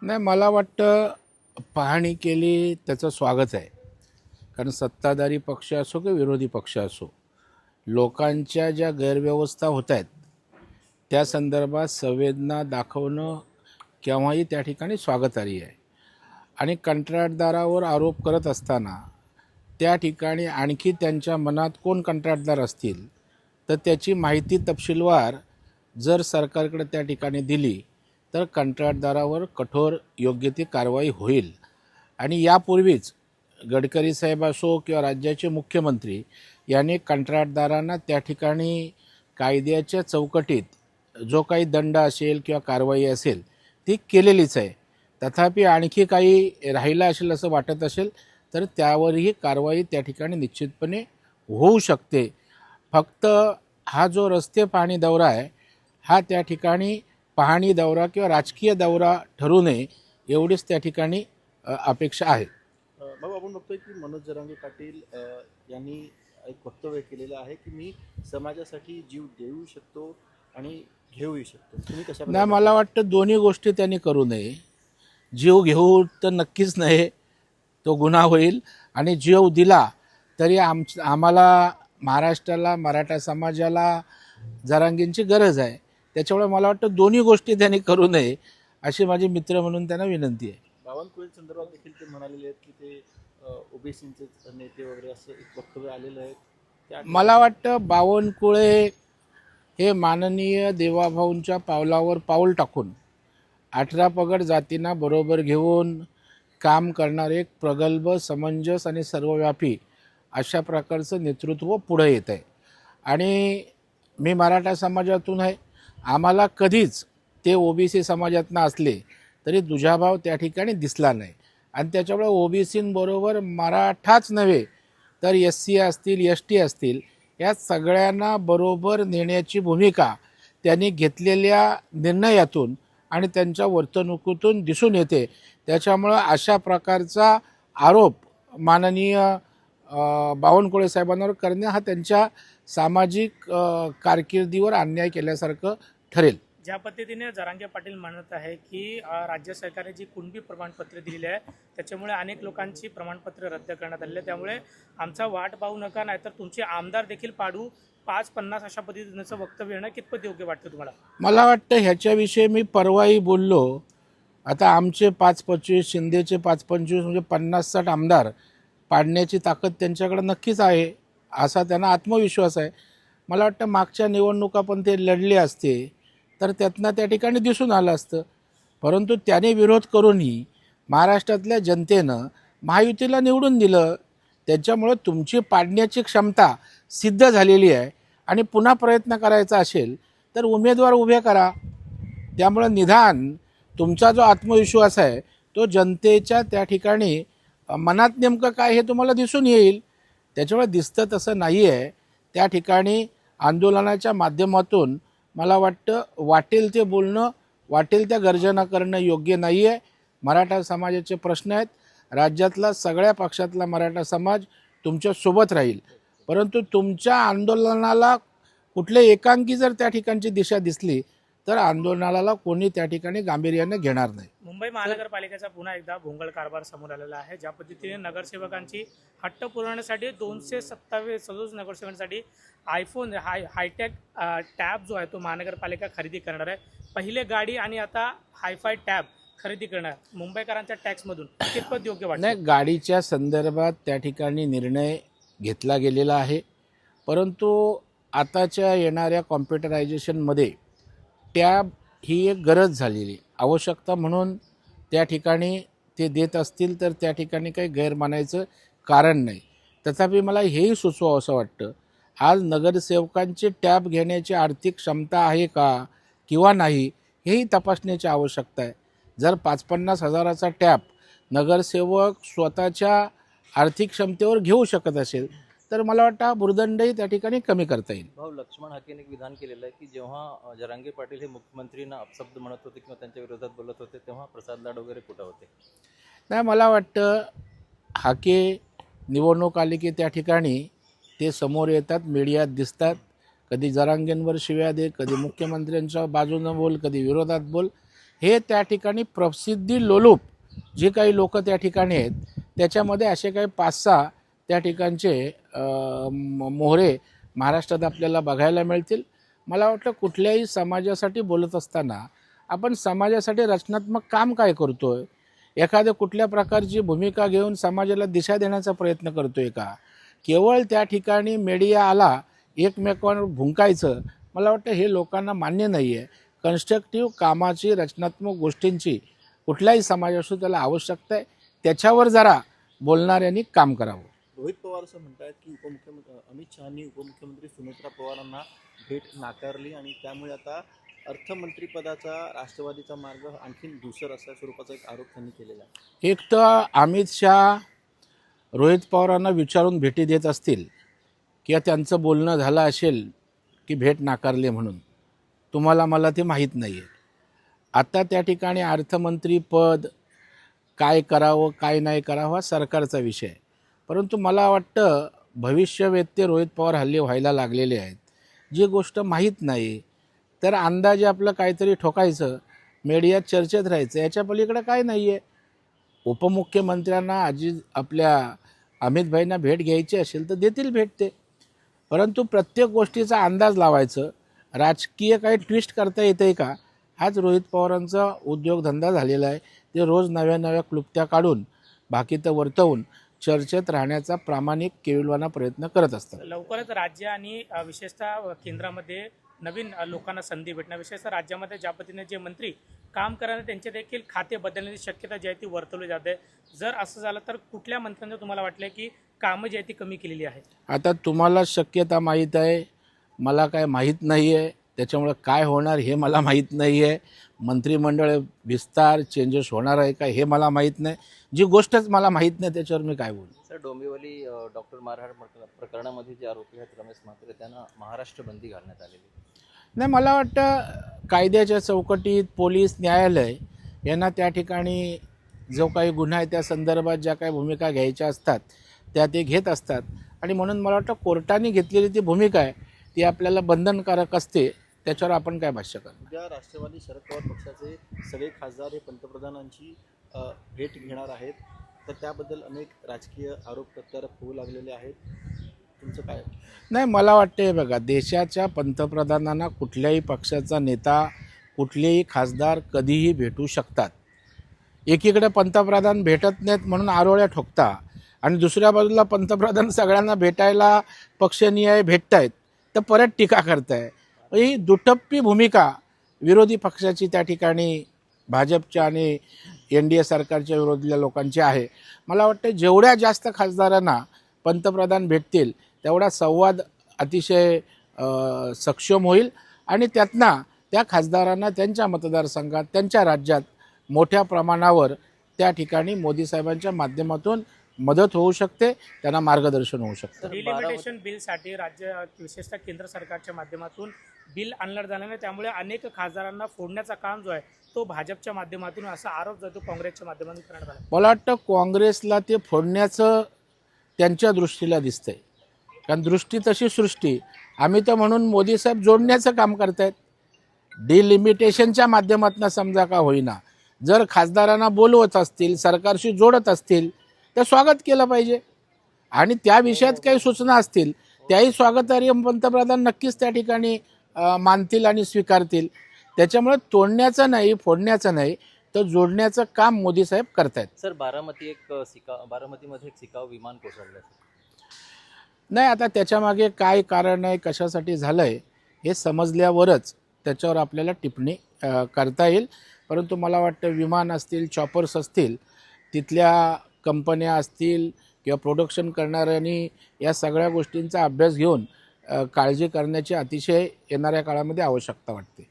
नाही, मला वाटतं पाहणी केली त्याचं स्वागत आहे. कारण सत्ताधारी पक्ष असो की विरोधी पक्ष असो, लोकांच्या ज्या गैरव्यवस्था होत आहेत त्या संदर्भात संवेदना दाखवणं केव्हाही त्या ठिकाणी स्वागतार्ह आहे. आणि कंत्राटदारावर आरोप करत असताना त्या ठिकाणी आणखी त्यांच्या मनात कोण कंत्राटदार असतील तर त्याची माहिती तपशीलवार जर सरकारकडे त्या ठिकाणी दिली तर कंत्राटदारावर कठोर योग्य ती कारवाई होईल. आणि यापूर्वीच गडकरी साहेब असो किंवा राज्याचे मुख्यमंत्री यांनी कंत्राटदारांना त्या ठिकाणी कायद्याच्या चौकटीत जो काही दंड असेल किंवा कारवाई असेल ती केलेलीच आहे. तथापि आणखी काही राहिलं असेल असं वाटत असेल तर त्यावरही कारवाई त्या ठिकाणी निश्चितपणे होऊ शकते. फक्त हा जो रस्ते पाहणी दौरा आहे हा त्या ठिकाणी पाहणी दौरा किंवा राजकीय दौरा ठरू नये एवढीच त्या ठिकाणी अपेक्षा आहे. भाऊ, आपण बघतोय की मनोज जरांगे पाटील यांनी एक वक्तव्य केलेलं आहे की मी समाजासाठी जीव देऊ शकतो आणि घेऊही शकतो. तुम्ही कशा नाही, मला वाटतं दोन्ही गोष्टी त्यांनी करू नये. जीव घेऊ तर नक्कीच नाही, तो गुन्हा होईल. आणि जीव दिला तरी आम्हाला महाराष्ट्राला मराठा समाजाला जरांगेंची गरज आहे. त्याच्यामुळे मला वाटतं दोन्ही गोष्टी त्यांनी करू नये अशी माझी मित्र म्हणून त्यांना विनंती आहे. बावनकुळे संदर्भात देखील ते म्हणालेले आहेत की ते ओबीसीचे नेते वगैरे असं एक वक्तव्य आलेलं आहे. मला वाटतं बावनकुळे हे माननीय देवाभाऊंच्या पावलावर पाऊल टाकून 18 पगड जातींना बरोबर घेऊन काम करणारे एक प्रगल्भ, समंजस आणि सर्वव्यापी अशा प्रकारचं नेतृत्व पुढे येत आहे. आणि मी मराठा समाजातून आहे. आम्हाला कधीच ते ओबीसी समाजातनं असले तरी दुजाभाव त्या ठिकाणी दिसला नाही. आणि त्याच्यामुळे ओबीसींबरोबर मराठाच नव्हे तर SC असतील, ST असतील, या सगळ्यांना बरोबर नेण्याची भूमिका त्यांनी घेतलेल्या निर्णयातून आणि त्यांच्या वर्तणुकीतून दिसून येते. त्याच्यामुळं अशा प्रकारचा आरोप माननीय बावनकुळे साहेबांवर करणे हा त्यांच्या सामाजिक कारकिर्दीवर अन्याय केल्यासारखं ठरेल. ज्या पद्धतीने जरांगे पाटील म्हणत आहे की राज्य सरकारने जी कुणबी प्रमाणपत्र दिलेली आहे त्याच्यामुळे अनेक लोकांची प्रमाणपत्र रद्द करण्यात आलेली आहे, त्यामुळे आमचा वाट पाहू नका नाहीतर तुमचे आमदार देखील पाडू 5-50 अशा पद्धतीचं वक्तव्य येणं कितपत योग्य वाटतं तुम्हाला? मला वाटतं ह्याच्याविषयी मी परवाही बोललो. आता आमचे 5-25, शिंदेचे 5-25 म्हणजे 50-60 आमदार पाडण्याची ताकद त्यांच्याकडे नक्कीच आहे असा त्यांना आत्मविश्वास आहे. मला वाटतं मागच्या निवडणुका पण ते लढले असते तर त्यातनं त्या ठिकाणी दिसून आलं असतं. परंतु त्याने विरोध करूनही महाराष्ट्रातल्या जनतेनं महायुतीला निवडून दिलं. त्याच्यामुळं तुमची पाडण्याची क्षमता सिद्ध झालेली आहे. आणि पुन्हा प्रयत्न करायचा असेल तर उमेदवार उभे करा. त्यामुळं निदान तुमचा जो आत्मविश्वास आहे तो जनतेच्या त्या ठिकाणी मनात नेमकं काय हे तुम्हाला दिसून येईल. त्याच्यामुळे दिसतं तसं नाही आहे. त्या ठिकाणी आंदोलनाच्या माध्यमातून मला वाटतं वाटेल ते बोलणं, वाटेल त्या गर्जना करणं योग्य नाही आहे. मराठा समाजाचे प्रश्न आहेत. राज्यातला सगळ्या पक्षातला मराठा समाज तुमच्यासोबत राहील. परंतु तुमच्या आंदोलनाला कुठले एकांकी जर त्या ठिकाणची दिशा दिसली तर आंदोलनाला कोणी त्या ठिकाणी गांभीर्याने घेणार नाही. मुंबई महानगरपालिकेचा पुन्हा एकदा भोंगळ कारभार समोर आलेला आहे. ज्या पद्धतीने नगरसेवकांची हट्ट पुरवण्यासाठी 227 नगरसेवकांसाठी आयफोन हायटेक टॅब जो आहे तो महानगरपालिका खरेदी करणार आहे. पहिले गाडी आणि आता हायफाय टॅब खरेदी करणार मुंबईकरांच्या टॅक्समधून कितपत योग्य वाटतं? नाही, गाडीच्या संदर्भात त्या ठिकाणी निर्णय घेतला गेलेला आहे. परंतु आताच्या येणाऱ्या कॉम्प्युटरायझेशनमध्ये टॅब ही एक गरज झालेली आवश्यकता म्हणून त्या ठिकाणी ते देत असतील तर त्या ठिकाणी काही गैर मानायचं कारण नाही. तथापि मला हेही सुचवावं असं वाटतं, आज नगरसेवकांची टॅब घेण्याची आर्थिक क्षमता आहे का किंवा नाही हेही तपासण्याची आवश्यकता आहे. जर 5-50 हजाराचा टॅब नगरसेवक स्वतःच्या आर्थिक क्षमतेवर घेऊ शकत असेल तर मला वाटतं हा भुर्दंडही त्या ठिकाणी कमी करता येईल. भाऊ, लक्ष्मण हाकेने एक विधान केलेलं आहे की जेव्हा जरांगे पाटील हे मुख्यमंत्रींना अपशब्द म्हणत होते किंवा त्यांच्या विरोधात बोलत होते तेव्हा प्रसाद लाड वगैरे कुठं होते? नाही, मला वाटतं हाके निवडणूक आली की त्या ठिकाणी ते समोर येतात, मीडियात दिसतात. कधी जरांगेंवर शिव्या दे, कधी मुख्यमंत्र्यांच्या बाजूनं बोल, कधी विरोधात बोल. हे त्या ठिकाणी प्रसिद्धी लोलूप जे काही लोक त्या ठिकाणी आहेत त्याच्यामध्ये असे काही 5-6 त्या ठिकाणचे मोहरे महाराष्ट्रात आपल्याला बघायला मिळतील. मला वाटतं कुठल्याही समाजासाठी बोलत असताना आपण समाजासाठी रचनात्मक काम काय करतोय, एखाद्या कुठल्या प्रकारची भूमिका घेऊन समाजाला दिशा देण्याचा प्रयत्न करतोय का, केवळ त्या ठिकाणी मीडिया आला एकमेकांवर भुंकायचं, मला वाटतं हे लोकांना मान्य नाही आहे. कन्स्ट्रक्टिव्ह कामाची रचनात्मक गोष्टींची कुठल्याही समाज असो त्याला आवश्यकता आहे, त्याच्यावर जरा बोलणाऱ्यांनी काम करावं. रोहित पवार असं म्हणतात की उपमुख्यमंत्री अमित शहानी उपमुख्यमंत्री सुनेत्रा पवारांना भेट नाकारली आणि त्यामुळे आता अर्थमंत्रीपदाचा राष्ट्रवादीचा मार्ग आणखीन धूसर असा स्वरूपाचा एक आरोप त्यांनी केलेला आहे. एक तर अमित शहा रोहित पवारांना विचारून भेटी देत असतील किंवा त्यांचं बोलणं झालं असेल की भेट नाकारली म्हणून, तुम्हाला मला ते माहीत नाही आहे. आता त्या ठिकाणी अर्थमंत्री पद काय करावं काय नाही करावं हा सरकारचा विषय आहे. परंतु मला वाटतं भविष्यवेत्ते रोहित पवार हल्ली व्हायला लागलेले आहेत. जी गोष्ट माहीत नाही तर अंदाजे आपलं काहीतरी ठोकायचं, मीडियात चर्चेत राहायचं, याच्या पलीकडे काय नाही आहे. उपमुख्यमंत्र्यांना आपल्या अमितभाईंना भेट घ्यायची असेल तर देतील भेट ते, परंतु प्रत्येक गोष्टीचा अंदाज लावायचं, राजकीय काही ट्विस्ट करता येतं आहे का, हाच रोहित पवारांचा उद्योगधंदा झालेला आहे. ते रोज नव्या नव्या क्लुप्त्या काढून बाकीचं वर्तवून चर्चेत राहण्याचा प्रामाणिक केविलवाना प्रयत्न करत असतात. लवकरच राज्य आणि विशेषतः केंद्रामध्ये नवीन लोकांना संधी भेटणार, विशेषतः राज्यामध्ये ज्या पद्धतीने जे मंत्री काम करणारे त्यांचे देखील खाते बदलण्याची शक्यता जी आहे ती वर्तवली जाते. जर असं झालं तर कुठल्या मंत्र्यांना तुम्हाला वाटलं की कामं जी आहे ती कमी केलेली आहेत? आता तुम्हाला शक्यता माहीत आहे, मला काय माहीत नाही आहे, त्याच्यामुळे काय होणार हे मला माहीत नाही आहे. मंत्रिमंडळ विस्तार चेंजेस होणार आहे का हे मला माहीत नाही. जी गोष्टच मला माहीत नाही त्याच्यावर मी काय बोलू. सर, डोंबिवली डॉक्टर मारहाण प्रकरणामध्ये जे आरोपी आहेत रमेश म्हात्रे, त्यांना महाराष्ट्र बंदी घालण्यात आलेली. नाही, मला वाटतं कायद्याच्या चौकटीत पोलीस न्यायालय यांना त्या ठिकाणी जो काही गुन्हा आहे त्या संदर्भात ज्या काही भूमिका घ्यायच्या असतात त्या ते घेत असतात आणि म्हणून मला वाटतं कोर्टाने घेतलेली ती भूमिका आहे ती आपल्याला बंधनकारक असते, त्याच्यावर आपण काय भाष्य करणार. उद्या राष्ट्रवादी शरद पवार पक्षाचे सगळे खासदार हे पंतप्रधानांची भेट घेणार आहेत, तर त्याबद्दल अनेक राजकीय आरोप प्रत्यारोप होऊ लागलेले आहेत. तुमचं काय? नाही, मला वाटतं हे बघा, देशाच्या पंतप्रधानांना कुठल्याही पक्षाचा नेता कुठलेही खासदार कधीही भेटू शकतात. एकीकडे पंतप्रधान भेटत नाहीत म्हणून आरोळ्या ठोकता आणि दुसऱ्या बाजूला पंतप्रधान सगळ्यांना भेटायला पक्षनीय भेटत आहेत तर परत टीका करताय. ही दुटप्पी भूमिका विरोधी पक्षाची त्या ठिकाणी भाजपच्या आणि NDA सरकारच्या विरोधील्या लोकांची आहे. मला वाटतं जेवढ्या जास्त खासदारांना पंतप्रधान भेटतील तेवढा संवाद अतिशय सक्षम होईल आणि त्यातनं त्या खासदारांना त्यांच्या मतदारसंघात त्यांच्या राज्यात मोठ्या प्रमाणावर त्या ठिकाणी मोदी साहेबांच्या माध्यमातून मदत होऊ शकते, त्यांना मार्गदर्शन होऊ शकतं. डिलिमिटेशन बिलसाठी राज्य विशेषतः केंद्र सरकारच्या माध्यमातून बिल आणलं झाल्याने त्यामुळे अनेक खासदारांना फोडण्याचा काम जो आहे तो भाजपच्या माध्यमातून असा आरोप जो तो काँग्रेसच्या माध्यमातून करण्यात आला. मला वाटतं काँग्रेसला ते फोडण्याचं त्यांच्या दृष्टीला दिसतंय, कारण दृष्टी तशी सृष्टी. आम्ही तर म्हणून मोदी साहेब जोडण्याचं काम करतायत डिलिमिटेशनच्या माध्यमातून, समजा का होईना. जर खासदारांना बोलवत असतील, सरकारशी जोडत असतील तर स्वागत केलं पाहिजे आणि त्या विषयात काही सूचना असतील त्याही स्वागतार्ह पंतप्रधान नक्कीच त्या ठिकाणी मानतील आणि स्वीकारतील. त्याच्यामुळे तोडण्याचं नाही, फोडण्याचं नाही, तर जोडण्याचं काम मोदी साहेब करतायत. सर, बारामतीमध्ये एक शिकाऊ विमान कोसळलं. नाही, आता त्याच्यामागे काय कारण आहे, कशासाठी झालं आहे हे समजल्यावरच त्याच्यावर आपल्याला टिप्पणी करता येईल. परंतु मला वाटतं विमान असतील, चॉपर्स असतील, तिथल्या कंपन्या असतील किंवा प्रोडक्शन करणाऱ्यांनी या सगळ्या गोष्टींचा अभ्यास घेऊन काळजी करण्याची अतिशय येणाऱ्या काळामध्ये आवश्यकता वाटते.